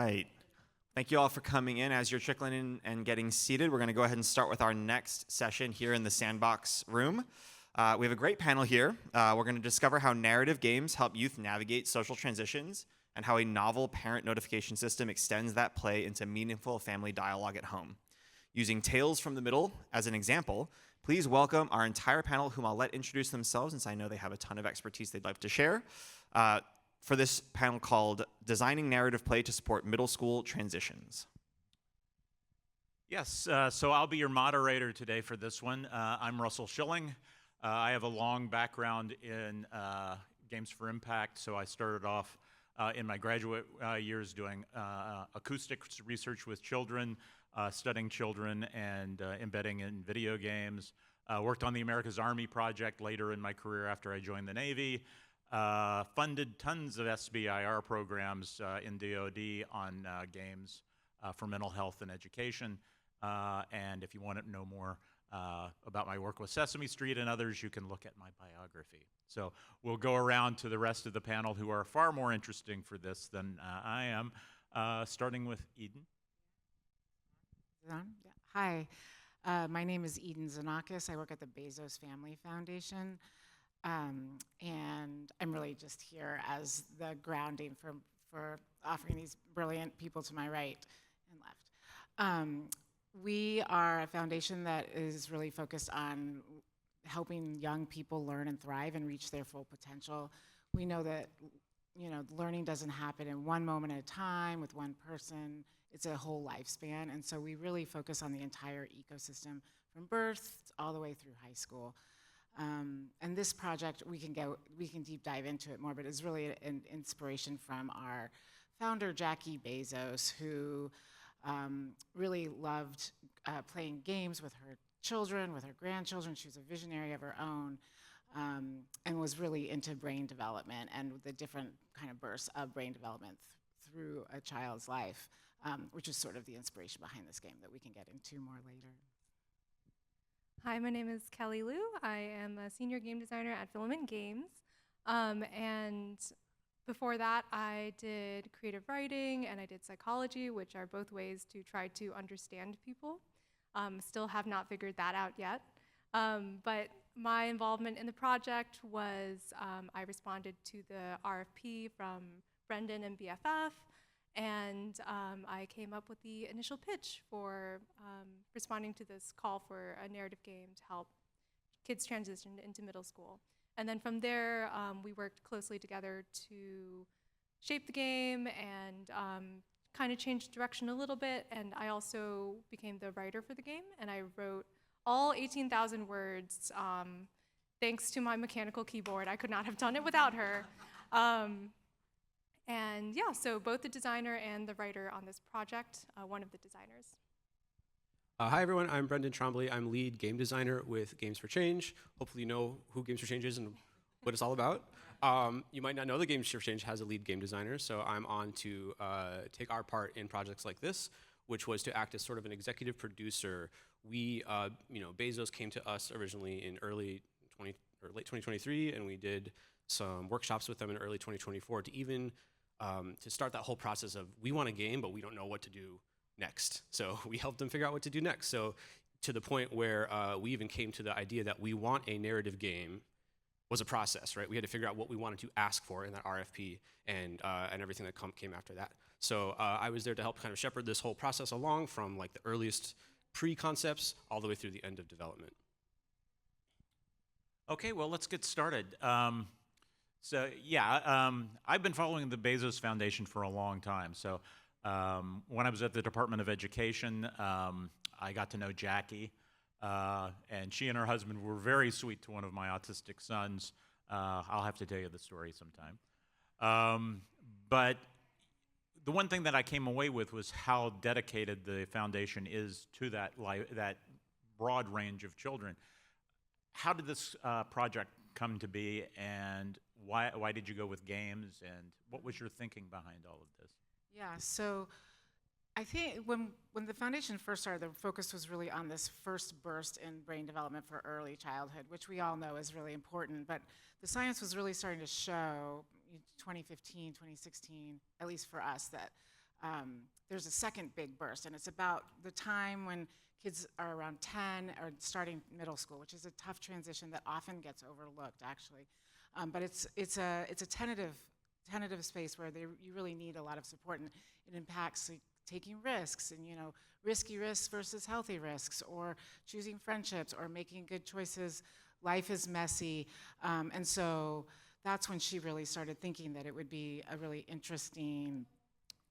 right. Thank you all for coming in. As you're trickling in and getting seated, we're going to go ahead and start with our next session here in the Sandbox room. We have a great panel here. We're going to discover how narrative games help youth navigate social transitions and how a novel parent notification system extends that play into meaningful family dialogue at home. Using Tales from the Middle as an example, please welcome our entire panel, whom I'll let introduce themselves since I know they have a ton of expertise they'd like to share. For this panel called Designing Narrative Play to Support Middle School Transitions. Yes, so I'll be your moderator today for this one. I'm Russell Shilling. I have a long background in Games for Impact, so I started off in my graduate years doing acoustics research with children, studying children and embedding in video games. Worked on the America's Army project later in my career after I joined the Navy. Funded tons of SBIR programs in DoD on games for mental health and education. And if you want to know more about my work with Sesame Street and others, you can look at my biography. So we'll go around to the rest of the panel who are far more interesting for this than I am, starting with Eden. Hi, my name is Eden Xenakis. I work at the Bezos Family Foundation. And I'm really just here as the grounding for offering these brilliant people to my right and left. We are a foundation that is really focused on helping young people learn and thrive and reach their full potential. We know that learning doesn't happen in one moment at a time with one person. It's a whole lifespan, and so we really focus on the entire ecosystem from birth all the way through high school. And this project, we can deep dive into it more, but it's really an inspiration from our founder, Jackie Bezos, who really loved playing games with her children, with her grandchildren. She was a visionary of her own, and was really into brain development and the different kind of bursts of brain development through a child's life, which is sort of the inspiration behind this game that we can get into more later. Hi, my name is Kellie Liu. I am a senior game designer at Filament Games. And before that, I did creative writing and I did psychology, which are both ways to try to understand people. Still have not figured that out yet. But my involvement in the project was I responded to the RFP from Brendon and BFF. And I came up with the initial pitch for responding to this call for a narrative game to help kids transition into middle school. And then from there, we worked closely together to shape the game and kind of change direction a little bit. And I also became the writer for the game, and I wrote all 18,000 words thanks to my mechanical keyboard. I could not have done it without her. And yeah, so both the designer and the writer on this project, one of the designers. Hi everyone, I'm Brendon Trombley. I'm lead game designer with Games for Change. Hopefully you know who Games for Change is and what it's all about. You might not know that Games for Change has a lead game designer, so I'm on to take our part in projects like this, which was to act as sort of an executive producer. We, Bezos came to us originally in late 2023, and we did some workshops with them in early 2024 to even to start that whole process of, we want a game, but we don't know what to do next. So we helped them figure out what to do next. So to the point where we even came to the idea that we want a narrative game was a process, right? We had to figure out what we wanted to ask for in that RFP and everything that came after that. So I was there to help kind of shepherd this whole process along from like the earliest pre-concepts all the way through the end of development. Okay, well, let's get started. I've been following the Bezos Foundation for a long time. So when I was at the Department of Education, I got to know Jackie, and she and her husband were very sweet to one of my autistic sons. I'll have to tell you the story sometime. But the one thing that I came away with was how dedicated the foundation is to that broad range of children. How did this project come to be, and why did you go with games, and what was your thinking behind all of this? Yeah, so I think when the foundation first started, the focus was really on this first burst in brain development for early childhood, which we all know is really important, but the science was really starting to show 2015, 2016, at least for us, that there's a second big burst, and it's about the time when kids are around 10 or starting middle school, which is a tough transition that often gets overlooked, actually. But it's a tentative space where you really need a lot of support, and it impacts like, taking risks, and risky risks versus healthy risks, or choosing friendships, or making good choices. Life is messy, and so that's when she really started thinking that it would be a really interesting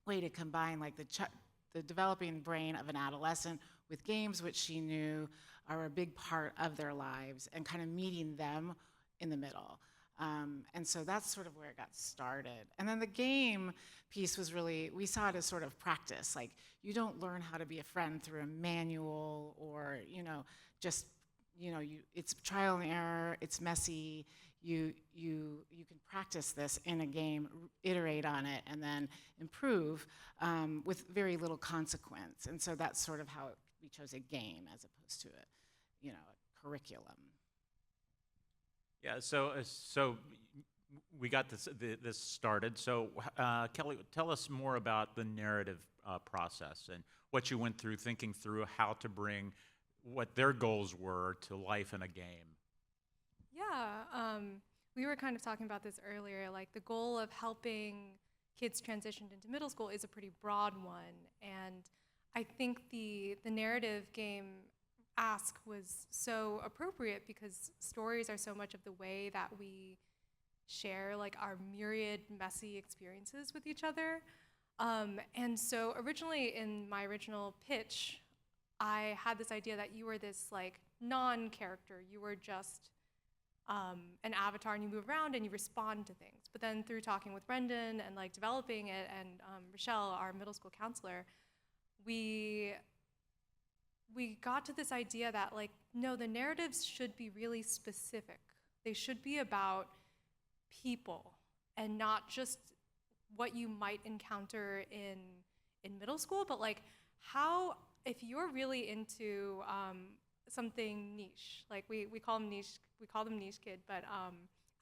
way to combine like the developing brain of an adolescent with games, which she knew are a big part of their lives, and kind of meeting them in the middle. And so that's sort of where it got started. And then the game piece was really, we saw it as sort of practice. Like, you don't learn how to be a friend through a manual or, just, it's trial and error, it's messy. You can practice this in a game, iterate on it, and then improve with very little consequence. And so that's sort of how we chose a game as opposed to a curriculum. Yeah, so we got this started. So Kelly, tell us more about the narrative process and what you went through, thinking through how to bring what their goals were to life in a game. Yeah, we were kind of talking about this earlier. Like, the goal of helping kids transition into middle school is a pretty broad one, and I think the narrative game ask was so appropriate because stories are so much of the way that we share like our myriad messy experiences with each other. And so originally in my original pitch, I had this idea that you were this like non-character. You were just an avatar, and you move around and you respond to things. But then through talking with Brendon and like developing it, and Rochelle, our middle school counselor, we got to this idea that like, no, the narratives should be really specific. They should be about people and not just what you might encounter in middle school, but like how, if you're really into something niche, like we call them niche kid, but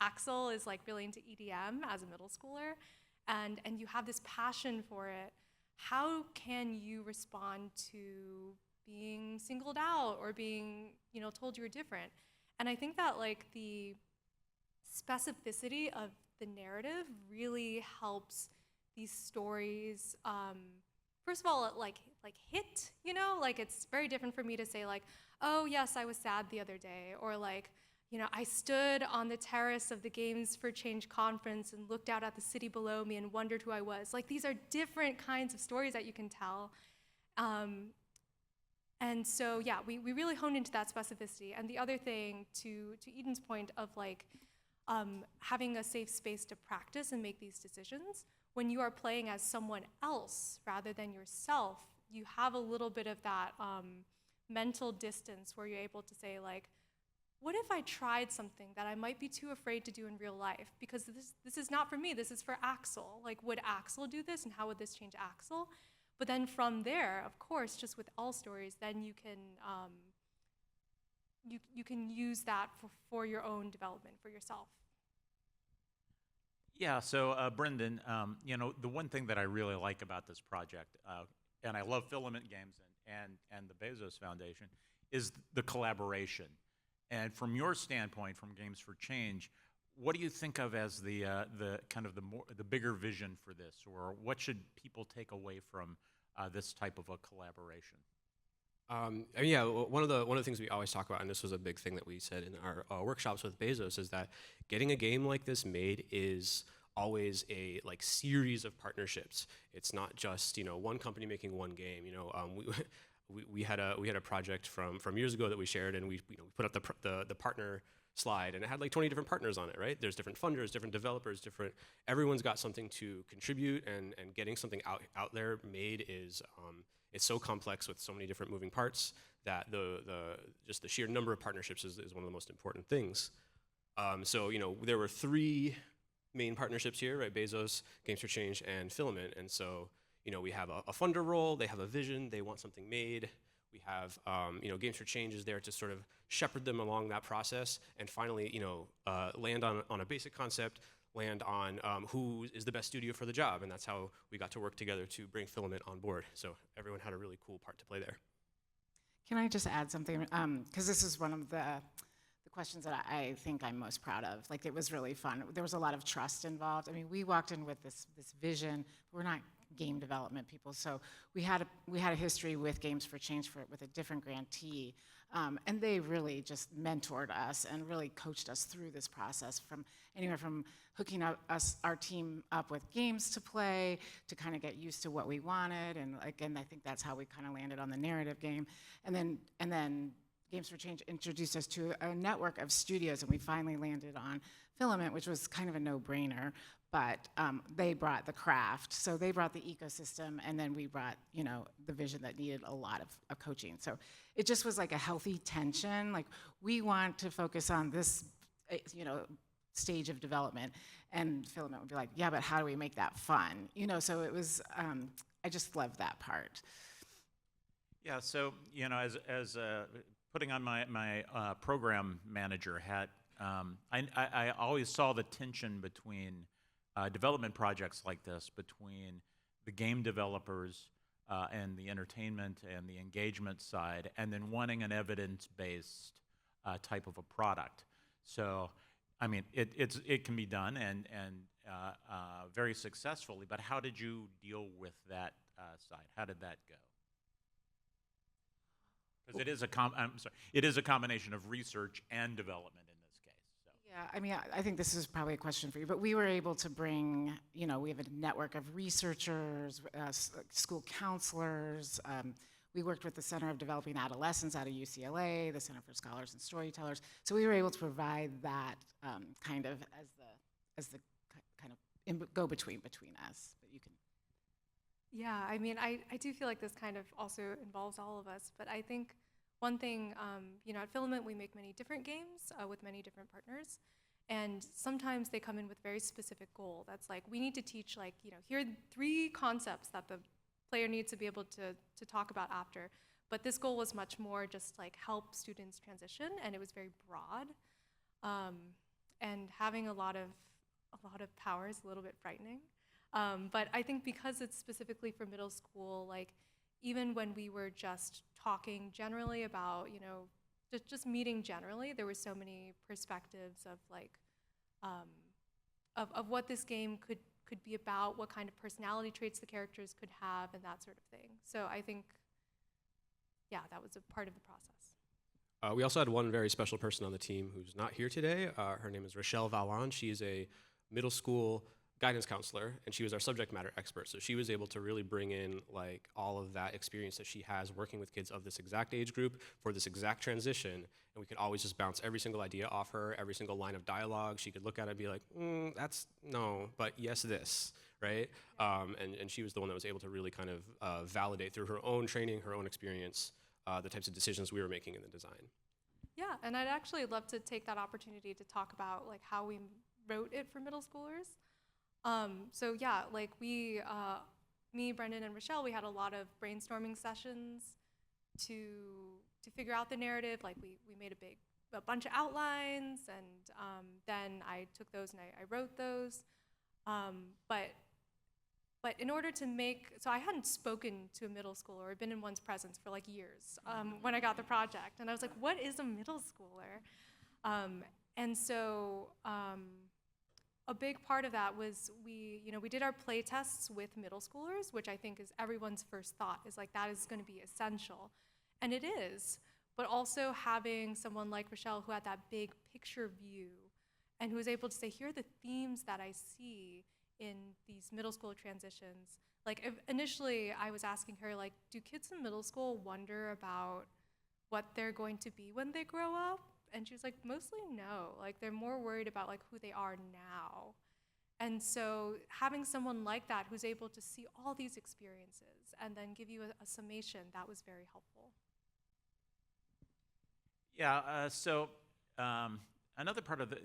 Axel is like really into EDM as a middle schooler, and you have this passion for it. How can you respond to being singled out or being, told you were different? And I think that like the specificity of the narrative really helps these stories. First of all, it like hit, like it's very different for me to say like, oh yes, I was sad the other day, or like, I stood on the terrace of the Games for Change conference and looked out at the city below me and wondered who I was. Like, these are different kinds of stories that you can tell. And so, yeah, we really honed into that specificity. And the other thing, to Eden's point of like having a safe space to practice and make these decisions, when you are playing as someone else rather than yourself, you have a little bit of that mental distance where you're able to say like, what if I tried something that I might be too afraid to do in real life? Because this is not for me, this is for Axel. Like, would Axel do this, and how would this change Axel? But then from there, of course, just with all stories, then you can you can use that for your own development, for yourself. Yeah, so Brendon, the one thing that I really like about this project, and I love Filament Games and the Bezos Foundation, is the collaboration. And from your standpoint, from Games for Change, what do you think of as the kind of the bigger vision for this, or what should people take away from this type of a collaboration? Yeah, one of the things we always talk about, and this was a big thing that we said in our workshops with Bezos, is that getting a game like this made is always a like series of partnerships. It's not just one company making one game. We had a project from years ago that we shared, and we put up the partner slide, and it had like 20 different partners on it, right? There's different funders, different developers, everyone's got something to contribute, and getting something out there made is it's so complex with so many different moving parts that just the sheer number of partnerships is one of the most important things. So there were 3 main partnerships here, right? Bezos, Games for Change, and Filament, and so we have a funder role, they have a vision, they want something made. We have, Games for Change is there to sort of shepherd them along that process, and finally, land on a basic concept, land on who is the best studio for the job, and that's how we got to work together to bring Filament on board. So everyone had a really cool part to play there. Can I just add something? Because this is one of the questions that I think I'm most proud of. Like, it was really fun. There was a lot of trust involved. I mean, we walked in with this vision. We're not game development people, so we had a history with Games for Change with a different grantee, and they really just mentored us and really coached us through this process, from anywhere from hooking our team up with games to play, to kind of get used to what we wanted, and again, I think that's how we kind of landed on the narrative game, and then Games for Change introduced us to a network of studios, and we finally landed on Filament, which was kind of a no-brainer, but they brought the craft, so they brought the ecosystem, and then we brought, the vision that needed a lot of coaching. So it just was like a healthy tension. Like, we want to focus on this, stage of development, and Filament would be like, yeah, but how do we make that fun? So it was, I just loved that part. Yeah, so, as putting on my program manager hat, I always saw the tension between development projects like this, between the game developers and the entertainment and the engagement side, and then wanting an evidence-based type of a product. So, I mean, it can be done and very successfully, but how did you deal with that side? How did that go? Because it is a combination of research and development in this case. So. Yeah, I mean, I think this is probably a question for you, but we were able to bring, we have a network of researchers, school counselors. We worked with the Center of Developing Adolescents out of UCLA, the Center for Scholars and Storytellers. So we were able to provide that kind of as the kind of go-between between us. But you can. Yeah, I mean, I do feel like this kind of also involves all of us, but I think one thing, at Filament, we make many different games with many different partners, and sometimes they come in with very specific goal. That's like, we need to teach, here are 3 concepts that the player needs to be able to talk about after, but this goal was much more just help students transition, and it was very broad, and having a lot of power is a little bit frightening. But I think because it's specifically for middle school, even when we were just talking generally about, just meeting generally, there were so many perspectives of what this game could be about, what kind of personality traits the characters could have, and that sort of thing. So I think, yeah, that was a part of the process. We also had one very special person on the team who's not here today. Her name is Rochelle Valon. She is a middle school guidance counselor, and she was our subject matter expert. So she was able to really bring in all of that experience that she has working with kids of this exact age group for this exact transition. And we could always just bounce every single idea off her, every single line of dialogue. She could look at it and be like, that's no, but yes, this, right? And she was the one that was able to really kind of validate through her own training, her own experience, the types of decisions we were making in the design. Yeah, and I'd actually love to take that opportunity to talk about how we wrote it for middle schoolers. So yeah, me, Brendon, and Rochelle, we had a lot of brainstorming sessions to figure out the narrative. We made a bunch of outlines, and then I took those and I wrote those. But in order to so I hadn't spoken to a middle schooler or been in one's presence for years when I got the project, and I was like, what is a middle schooler? And so. A big part of that was we did our play tests with middle schoolers, which I think is everyone's first thought, is that is going to be essential. And it is, but also having someone like Rochelle who had that big picture view and who was able to say, here are the themes that I see in these middle school transitions. Initially I was asking her, do kids in middle school wonder about what they're going to be when they grow up? And she was like, mostly no. They're more worried about who they are now. And so having someone like that who's able to see all these experiences and then give you a summation, that was very helpful. Yeah, so another part of the,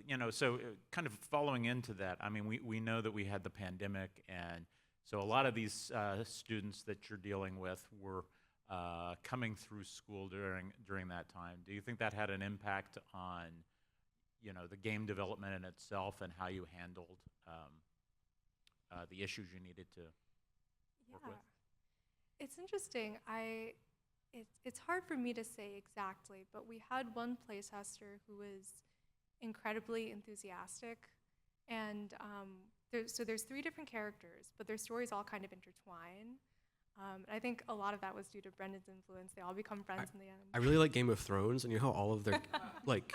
kind of following into that, I mean, we know that we had the pandemic, and so a lot of these students that you're dealing with were coming through school during that time. Do you think that had an impact on, the game development in itself and how you handled the issues you needed to work with? It's interesting. It's hard for me to say exactly, but we had one playtester who was incredibly enthusiastic, and there's 3 different characters, but their stories all kind of intertwine. And I think a lot of that was due to Brendon's influence. They all become friends in the end. I really like Game of Thrones, and you know how all of their like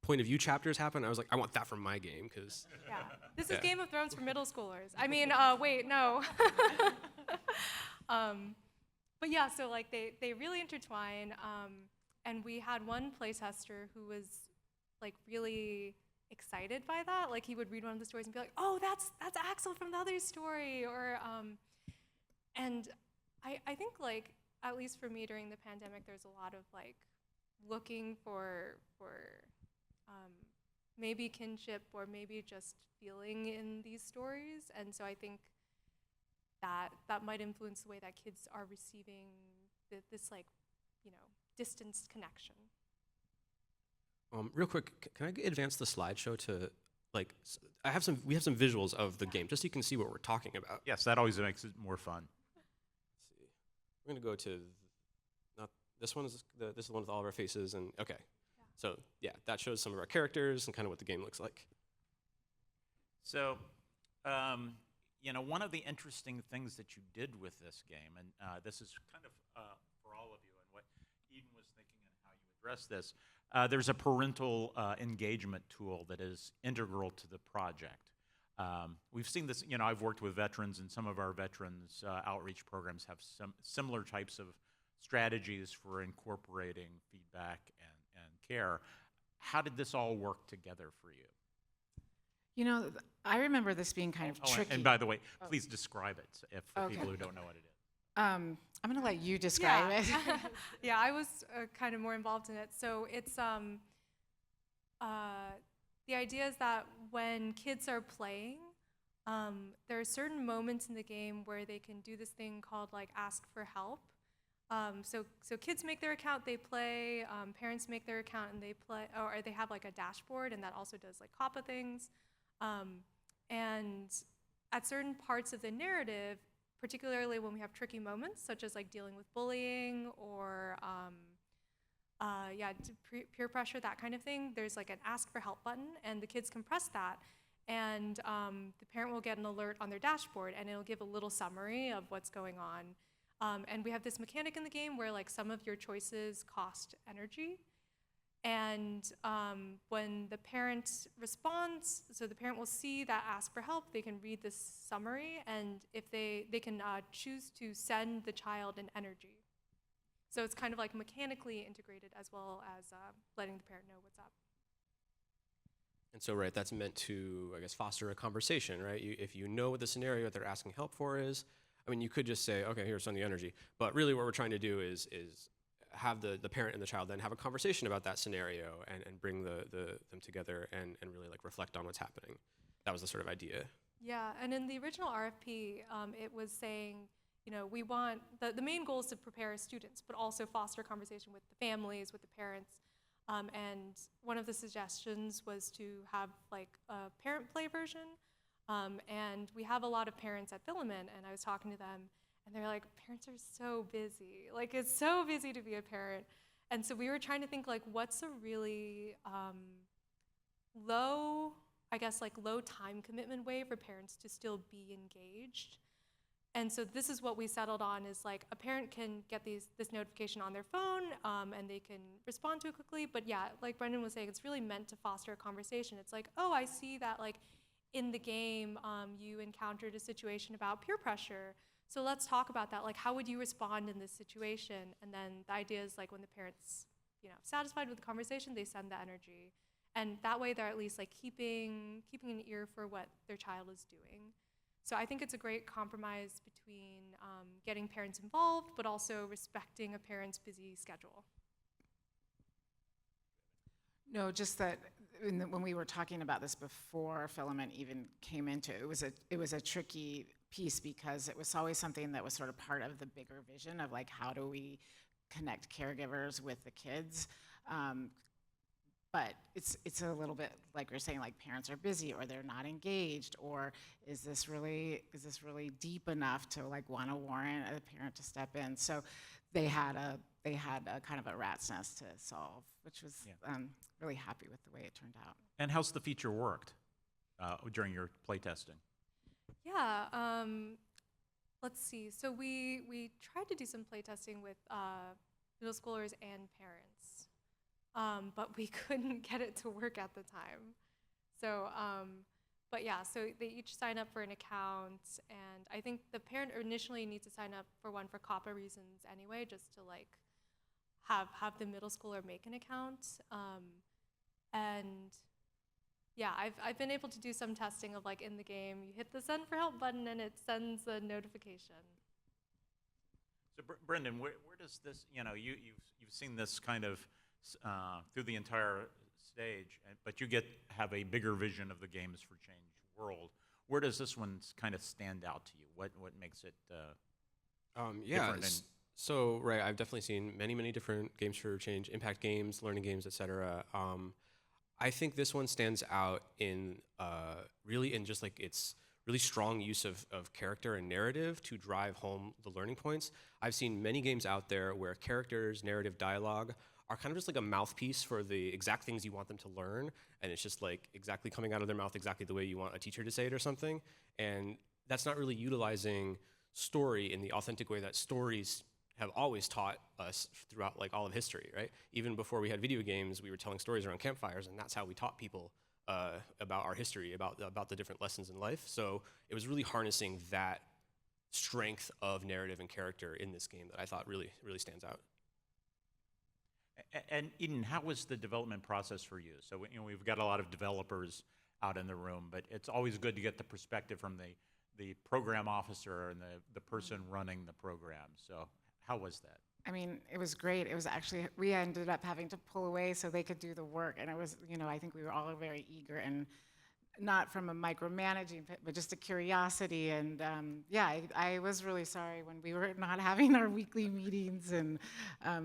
point of view chapters happen. I was like, I want that from my game because Yeah, this is Game of Thrones for middle schoolers. I mean, wait, no. But yeah, so like they really intertwine. And we had one playtester who was like really excited by that. Like he would read one of the stories and be like, "Oh, that's Axel from the other story," or and I think like at least for me during the pandemic, there's a lot of like looking for maybe kinship or maybe just feeling in these stories, and so I think that might influence the way that kids are receiving this like distanced connection. Real quick, can I advance the slideshow to like we have some visuals of the game just so you can see what we're talking about. Yes, that always makes it more fun. Let's see. We're gonna go to not this one is this is the one with all of our faces and okay. Yeah. So yeah, that shows some of our characters and kind of what the game looks like. So, one of the interesting things that you did with this game, and this is kind of for all of you, and what Eden was thinking and how you address this, there's a parental engagement tool that is integral to the project. We've seen this, I've worked with veterans, and some of our veterans outreach programs have some similar types of strategies for incorporating feedback and care. How did this all work together for you? I remember this being kind of tricky. And by the way, please describe it for people who don't know what it is. I'm going to let you describe it. Yeah, I was kind of more involved in it. So it's the idea is that when kids are playing, there are certain moments in the game where they can do this thing called like ask for help. So kids make their account, they play. Parents make their account and they play, or they have like a dashboard, and that also does like COPPA things. And at certain parts of the narrative, particularly when we have tricky moments, such as like dealing with bullying or peer pressure, that kind of thing, there's like an ask for help button, and the kids can press that, and the parent will get an alert on their dashboard, and it'll give a little summary of what's going on. And we have this mechanic in the game where like some of your choices cost energy. And when the parent responds, so the parent will see that ask for help, they can read this summary, and if they can choose to send the child an energy. So it's kind of like mechanically integrated as well as letting the parent know what's up. And so, right, that's meant to, I guess, foster a conversation, right? If you know what the scenario that they're asking help for is, I mean, you could just say, okay, here's send the energy. But really what we're trying to do is have the parent and the child then have a conversation about that scenario and bring them together and really like reflect on what's happening. That was the sort of idea. Yeah, and in the original RFP, it was saying, we want, the main goal is to prepare students, but also foster conversation with the families, with the parents. And one of the suggestions was to have like a parent play version. And we have a lot of parents at Filament, and I was talking to them, and they're like, parents are so busy. Like, it's so busy to be a parent. And so we were trying to think, like, what's a really low time commitment way for parents to still be engaged. And so this is what we settled on is, like, a parent can get this notification on their phone, and they can respond to it quickly. But yeah, like Brendon was saying, it's really meant to foster a conversation. It's like, oh, I see that, like, in the game, you encountered a situation about peer pressure. So let's talk about that. Like, how would you respond in this situation? And then the idea is like when the parent's, satisfied with the conversation, they send the energy, and that way they're at least like keeping an ear for what their child is doing. So I think it's a great compromise between getting parents involved, but also respecting a parent's busy schedule. No, just that when we were talking about this before Filament even came into it, it was a tricky piece because it was always something that was sort of part of the bigger vision of like how do we connect caregivers with the kids. but it's a little bit like you're saying, like parents are busy or they're not engaged, or is this really deep enough to like want to warrant a parent to step in? So they had a kind of a rat's nest to solve, which was really happy with the way it turned out. And how's the feature worked during your playtesting? Yeah, let's see. So we tried to do some playtesting with middle schoolers and parents, but we couldn't get it to work at the time. So, but yeah, so they each sign up for an account, and I think the parent initially needs to sign up for one for COPPA reasons anyway, just to like have the middle schooler make an account. And yeah, I've been able to do some testing of like in the game, you hit the send for help button and it sends a notification. So Brendon, where does this, you've seen this kind of through the entire stage, but you have a bigger vision of the Games for Change world. Where does this one kind of stand out to you? What makes it different? So right, I've definitely seen many different Games for Change, impact games, learning games, etc. I think this one stands out in really in just like its really strong use of character and narrative to drive home the learning points. I've seen many games out there where characters, narrative, dialogue are kind of just like a mouthpiece for the exact things you want them to learn, and it's just like exactly coming out of their mouth exactly the way you want a teacher to say it or something, and that's not really utilizing story in the authentic way that stories have always taught us throughout like all of history, right? Even before we had video games, we were telling stories around campfires, and that's how we taught people about our history, about the different lessons in life. So it was really harnessing that strength of narrative and character in this game that I thought really stands out. And Eden, how was the development process for you? So we've got a lot of developers out in the room, but it's always good to get the perspective from the program officer and the person running the program. So how was that? I mean, it was great. It was actually, we ended up having to pull away so they could do the work. And it was, I think we were all very eager, and not from a micromanaging, but just a curiosity. And I was really sorry when we were not having our weekly meetings and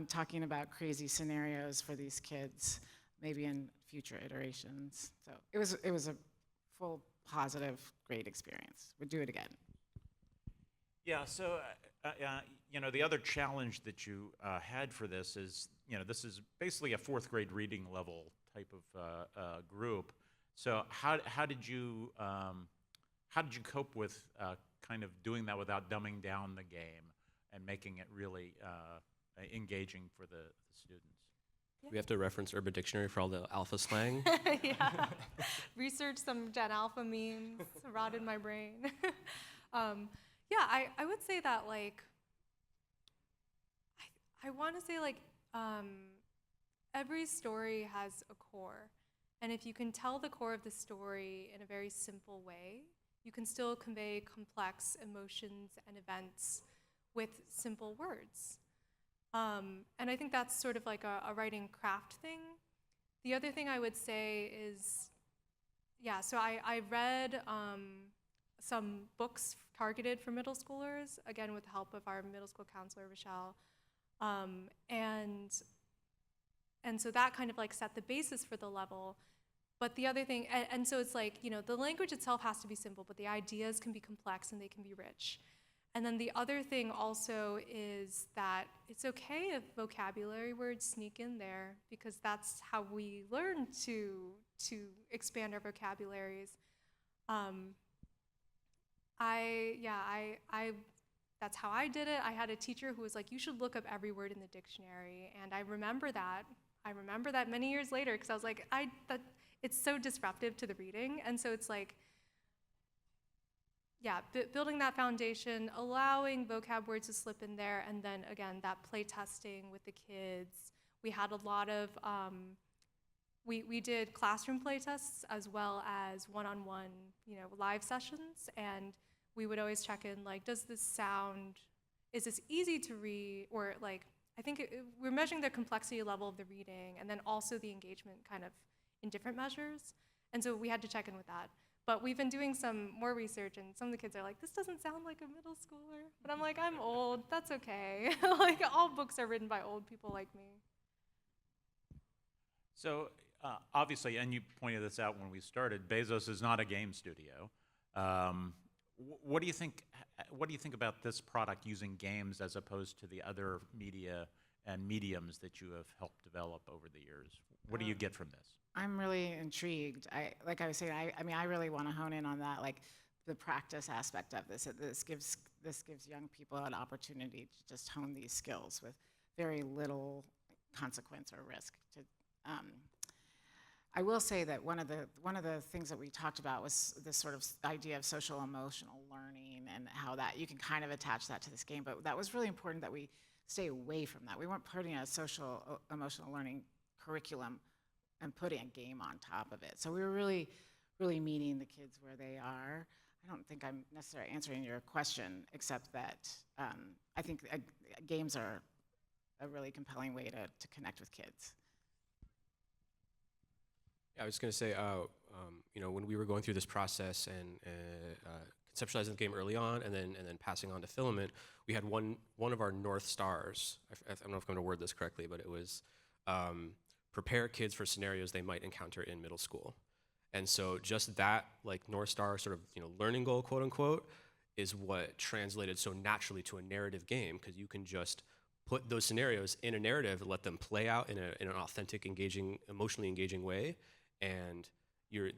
talking about crazy scenarios for these kids, maybe in future iterations. So it was a full, positive, great experience. Would do it again. Yeah, so, the other challenge that you had for this is, this is basically a fourth grade reading level type of group. So how did you cope with kind of doing that without dumbing down the game and making it really engaging for the students? We have to reference Urban Dictionary for all the alpha slang. Yeah. Research some Gen Alpha memes, rotted my brain. I would say that, like, I want to say, like, every story has a core. And if you can tell the core of the story in a very simple way, you can still convey complex emotions and events with simple words. And I think that's sort of like a writing craft thing. The other thing I would say is, so I read some books targeted for middle schoolers, again with the help of our middle school counselor, Rochelle. And so that kind of like set the basis for the level. But the other thing, and so it's like, the language itself has to be simple, but the ideas can be complex and they can be rich. And then the other thing also is that it's okay if vocabulary words sneak in there, because that's how we learn to expand our vocabularies. That's how I did it. I had a teacher who was like, you should look up every word in the dictionary. And I remember that many years later, because I was like, it's so disruptive to the reading. And so it's like, building that foundation, allowing vocab words to slip in there, and then again, that play testing with the kids. We had a lot of, we did classroom play tests as well as one-on-one, live sessions, and we would always check in, like, is this easy to read, or like, I think we're measuring the complexity level of the reading, and then also the engagement kind of in different measures, and so we had to check in with that. But we've been doing some more research, and some of the kids are like, this doesn't sound like a middle schooler. But I'm like, I'm old, that's okay. Like, all books are written by old people like me. So obviously, and you pointed this out when we started, Bezos is not a game studio. What do you think? What do you think about this product using games as opposed to the other media and mediums that you have helped develop over the years? What do you get from this? I'm really intrigued. Like I was saying, I mean, I really want to hone in on that, like the practice aspect of this. This gives young people an opportunity to just hone these skills with very little consequence or risk. I will say that one of the things that we talked about was this sort of idea of social emotional learning and how that you can kind of attach that to this game. But that was really important that we stay away from that. We weren't putting a social emotional learning curriculum and putting a game on top of it. So we were really, really meeting the kids where they are. I don't think I'm necessarily answering your question, except that I think games are a really compelling way to connect with kids. Yeah, I was going to say, when we were going through this process and conceptualizing the game early on, and then passing on to Filament, we had one of our North Stars. I don't know if I'm going to word this correctly, but it was prepare kids for scenarios they might encounter in middle school. And so just that, like, North Star sort of learning goal, quote unquote, is what translated so naturally to a narrative game, because you can just put those scenarios in a narrative and let them play out in an authentic, engaging, emotionally engaging way, and you've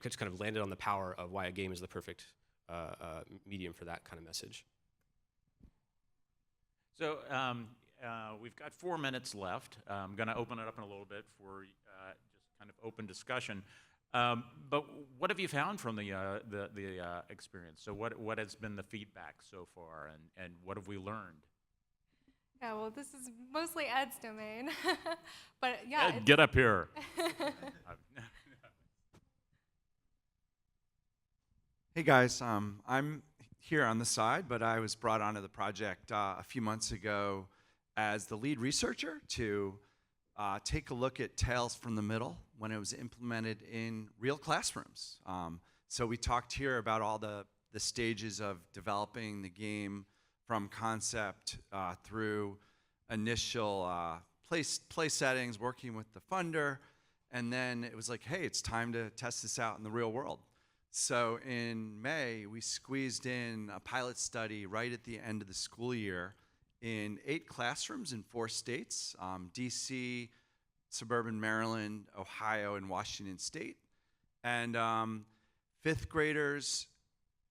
just kind of landed on the power of why a game is the perfect medium for that kind of message. So we've got 4 minutes left. I'm going to open it up in a little bit for just kind of open discussion. But what have you found from the experience? So what has been the feedback so far, and what have we learned? Yeah, well, this is mostly Ed's domain, but yeah. Ed, get up here. Hey guys, I'm here on the side, but I was brought onto the project a few months ago as the lead researcher to take a look at Tales from the Middle when it was implemented in real classrooms. So we talked here about all the stages of developing the game from concept through initial play settings, working with the funder, and then it was like, hey, it's time to test this out in the real world. So in May, we squeezed in a pilot study right at the end of the school year in 8 classrooms in 4 states, DC, suburban Maryland, Ohio, and Washington State. And 5th graders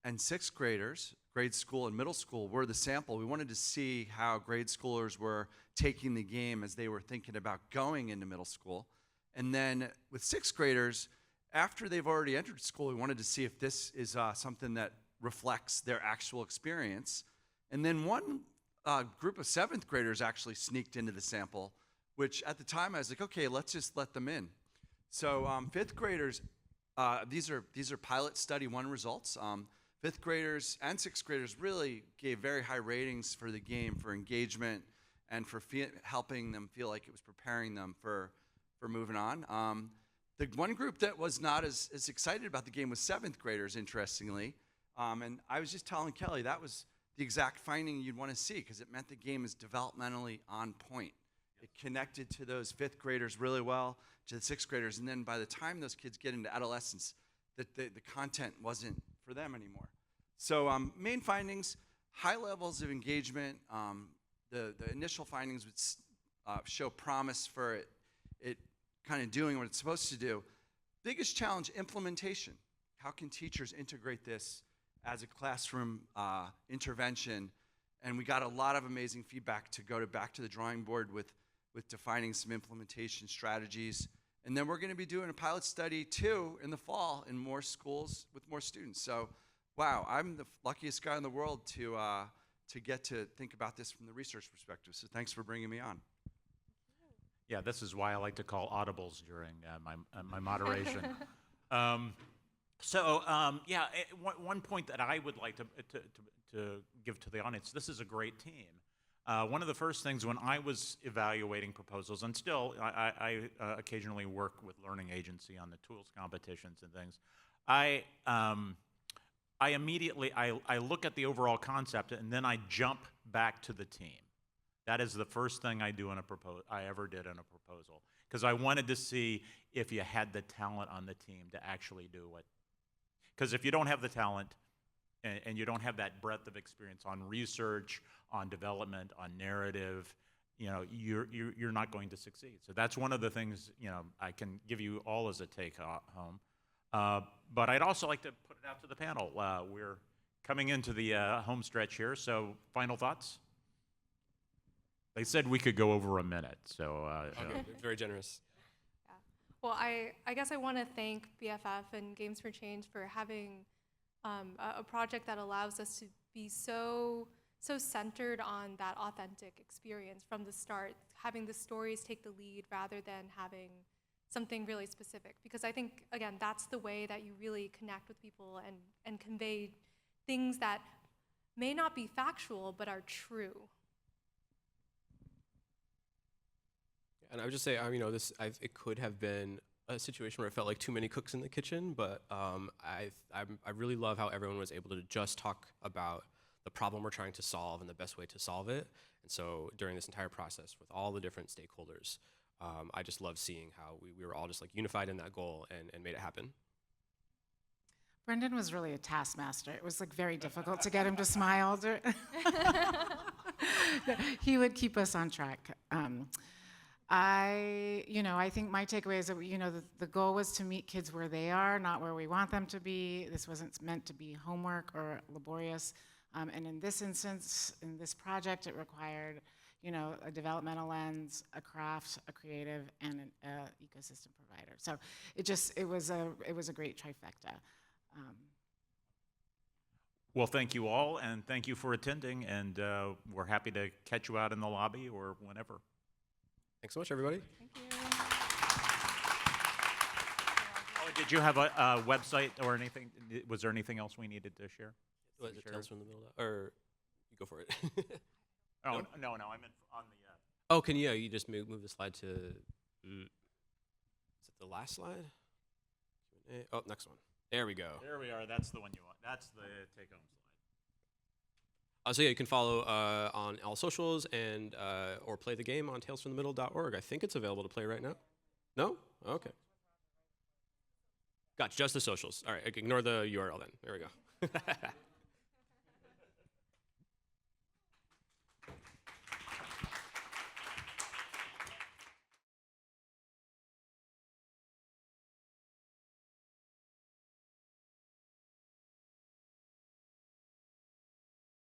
and 6th graders, grade school and middle school, were the sample. We wanted to see how grade schoolers were taking the game as they were thinking about going into middle school. And then with 6th graders, after they've already entered school, we wanted to see if this is something that reflects their actual experience. And then one group of 7th graders actually sneaked into the sample, which at the time I was like, okay, let's just let them in. So 5th graders, these are pilot study 1 results. 5th graders and 6th graders really gave very high ratings for the game, for engagement, and for helping them feel like it was preparing them for moving on. The one group that was not as excited about the game was 7th graders, interestingly. And I was just telling Kelly that was the exact finding you'd want to see, because it meant the game is developmentally on point. It connected to those 5th graders really well, to the 6th graders, and then by the time those kids get into adolescence, the content wasn't for them anymore. So main findings, high levels of engagement. The initial findings would show promise for it kind of doing what it's supposed to do. Biggest challenge, implementation. How can teachers integrate this as a classroom intervention? And we got a lot of amazing feedback to go back to the drawing board with defining some implementation strategies. And then we're going to be doing a pilot study too in the fall in more schools with more students. So, wow, I'm the luckiest guy in the world to get to think about this from the research perspective. So thanks for bringing me on. Yeah, this is why I like to call audibles during my moderation. One point that I would like to give to the audience, this is a great team. One of the first things when I was evaluating proposals, and still I occasionally work with Learning Agency on the tools competitions and things, I immediately look at the overall concept and then I jump back to the team. That is the first thing I do in I ever did in a proposal. because I wanted to see if you had the talent on the team to actually do it. Because if you don't have the talent and you don't have that breadth of experience on research, on development, on narrative, you're not going to succeed. So that's one of the things I can give you all as a take home. But I'd also like to put it out to the panel. We're coming into the home stretch here, so final thoughts? They said we could go over a minute, so. Okay, very generous. Yeah. Well, I guess I want to thank BFF and Games for Change for having a project that allows us to be so centered on that authentic experience from the start, having the stories take the lead rather than having something really specific. Because I think, again, that's the way that you really connect with people and convey things that may not be factual but are true. And I would just say, it could have been a situation where it felt like too many cooks in the kitchen, but I really love how everyone was able to just talk about the problem we're trying to solve and the best way to solve it. And so during this entire process with all the different stakeholders, I just love seeing how we were all just like unified in that goal and made it happen. Brendon was really a taskmaster. It was like very difficult to get him to smile. He would keep us on track. I think my takeaway is that the goal was to meet kids where they are, not where we want them to be. This wasn't meant to be homework or laborious. And in this instance, in this project, it required a developmental lens, a craft, a creative, and an ecosystem provider. So it was a great trifecta. Well, thank you all, and thank you for attending, and we're happy to catch you out in the lobby or whenever. Thanks so much, everybody. Thank you. Oh, did you have a website or anything? Was there anything else we needed to share? Was it Tales from the Middle? Or you go for it. Oh, No? no, I meant on the. Oh, you just move the slide to, is it the last slide? Oh, next one. There we go. There we are. That's the one you want. That's the take-home slide. So you can follow on all socials and or play the game on talesfromthemiddle.org. I think it's available to play right now. No? Okay. Gotcha. Just the socials. All right. Ignore the URL then. There we go.